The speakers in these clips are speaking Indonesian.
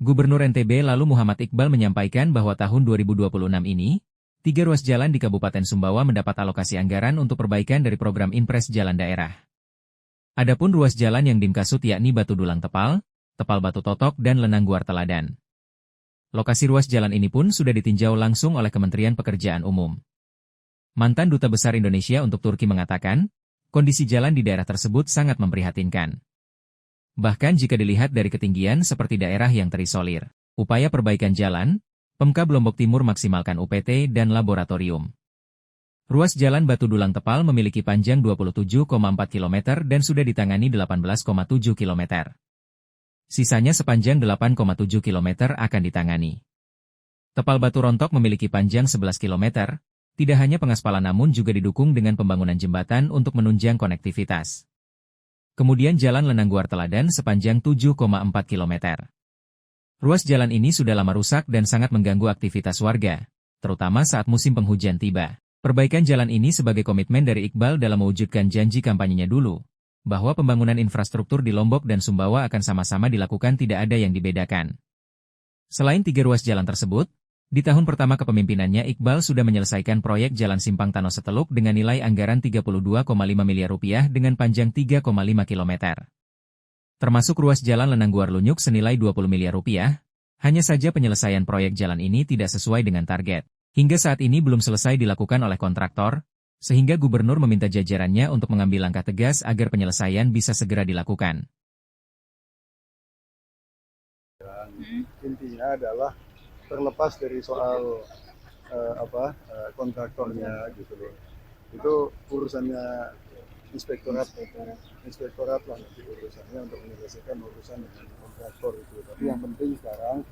Gubernur NTB lalu Muhammad Iqbal menyampaikan bahwa tahun 2026 ini, 3 ruas jalan di Kabupaten Sumbawa mendapat alokasi anggaran untuk perbaikan dari program Impres Jalan Daerah. Adapun ruas jalan yang dimkasut yakni Batu Dulang Tepal, Tepal Batu Totok dan Lenangguar Teladan. Lokasi ruas jalan ini pun sudah ditinjau langsung oleh Kementerian Pekerjaan Umum. Mantan Duta Besar Indonesia untuk Turki mengatakan, kondisi jalan di daerah tersebut sangat memprihatinkan. Bahkan jika dilihat dari ketinggian seperti daerah yang terisolir, upaya perbaikan jalan, Pemkab Lombok Timur maksimalkan UPT dan laboratorium. Ruas jalan Batu Dulang Tepal memiliki panjang 27,4 km dan sudah ditangani 18,7 km. Sisanya sepanjang 8,7 km akan ditangani. Tepal Batu Rontok memiliki panjang 11 km, tidak hanya pengaspalan namun juga didukung dengan pembangunan jembatan untuk menunjang konektivitas. Kemudian jalan Lenangguar Teladan sepanjang 7,4 km. Ruas jalan ini sudah lama rusak dan sangat mengganggu aktivitas warga, terutama saat musim penghujan tiba. Perbaikan jalan ini sebagai komitmen dari Iqbal dalam mewujudkan janji kampanyenya dulu, bahwa pembangunan infrastruktur di Lombok dan Sumbawa akan sama-sama dilakukan, tidak ada yang dibedakan. Selain 3 ruas jalan tersebut, di tahun pertama kepemimpinannya Iqbal sudah menyelesaikan proyek Jalan Simpang Tano Seteluk dengan nilai anggaran 32,5 miliar rupiah dengan panjang 3,5 km. Termasuk ruas Jalan Lenangguar Lunyuk senilai 20 miliar rupiah, hanya saja penyelesaian proyek jalan ini tidak sesuai dengan target. Hingga saat ini belum selesai dilakukan oleh kontraktor, sehingga gubernur meminta jajarannya untuk mengambil langkah tegas agar penyelesaian bisa segera dilakukan. Intinya adalah terlepas dari soal kontraktornya gitu loh, itu urusannya inspektorat lah nanti urusannya untuk menyelesaikan urusan dengan kontraktor itu. Tapi yang penting sekarang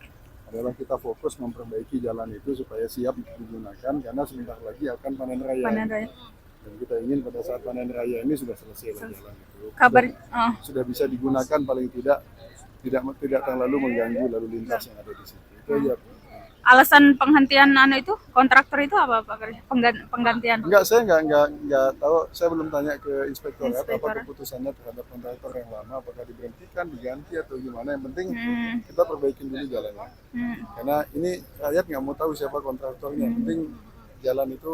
adalah kita fokus memperbaiki jalan itu supaya siap digunakan karena sebentar lagi akan panen raya. Dan kita ingin pada saat panen raya ini sudah selesai jalan itu. Sudah bisa digunakan, paling tidak terlalu mengganggu lalu lintas yang ada di situ. Itu aja. Alasan penghentian itu kontraktor itu apa Pak? Penggantian? Enggak, saya enggak tahu. Saya belum tanya ke inspektorat apa keputusannya terhadap kontraktor yang lama, apakah diberhentikan, diganti atau gimana. Yang penting kita perbaikin dulu jalannya. Karena ini rakyat nggak mau tahu siapa kontraktornya. Yang penting jalan itu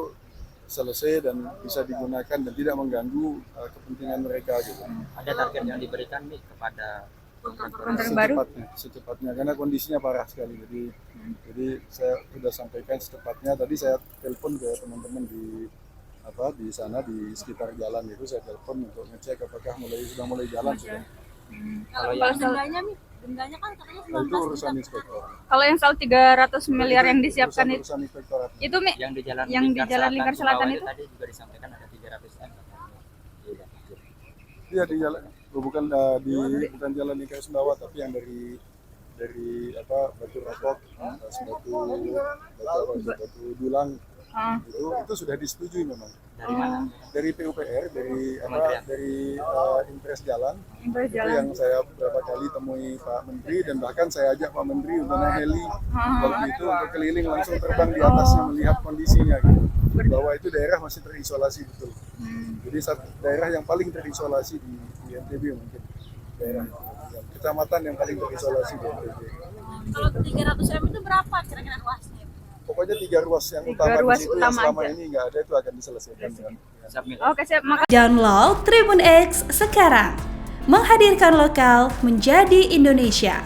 selesai dan bisa digunakan dan tidak mengganggu kepentingan mereka gitu. Ada target yang diberikan nih kepada secepatnya karena kondisinya parah sekali, jadi saya sudah sampaikan secepatnya. Tadi saya telepon ke teman-teman di sana di sekitar jalan itu, saya telepon untuk ngecek apakah sudah mulai jalan sudah. Kalau dendanya kan katanya itu urusan inspektor. Kalau yang soal 300 miliar yang disiapkan urusan inspektorat. Itu yang di Jalan Lingkar Selatan itu tadi juga disampaikan ada 300 M. Iya di jalan. Bukan jalan Lingkar Sumbawa, tapi yang dari Batu Rotok, Batu Dulang itu sudah disetujui memang. Dari mana? Dari PUPR, dari Impres Jalan. Impres itu Jalan. yang saya beberapa kali temui Pak Menteri dan bahkan saya ajak Pak Menteri untuk naik heli waktu itu untuk keliling langsung terbang di atasnya melihat kondisinya gitu. Bahwa itu daerah masih terisolasi betul. Jadi daerah yang paling terisolasi di NTB mungkin, daerah kecamatan yang paling terisolasi di NTB. Kalau 300 M itu berapa kira-kira luasnya? Pokoknya 3 ruas yang utama di situ yang selama ini nggak ada itu akan diselesaikan. Oke, siap. Download Tribun X sekarang, menghadirkan lokal menjadi Indonesia.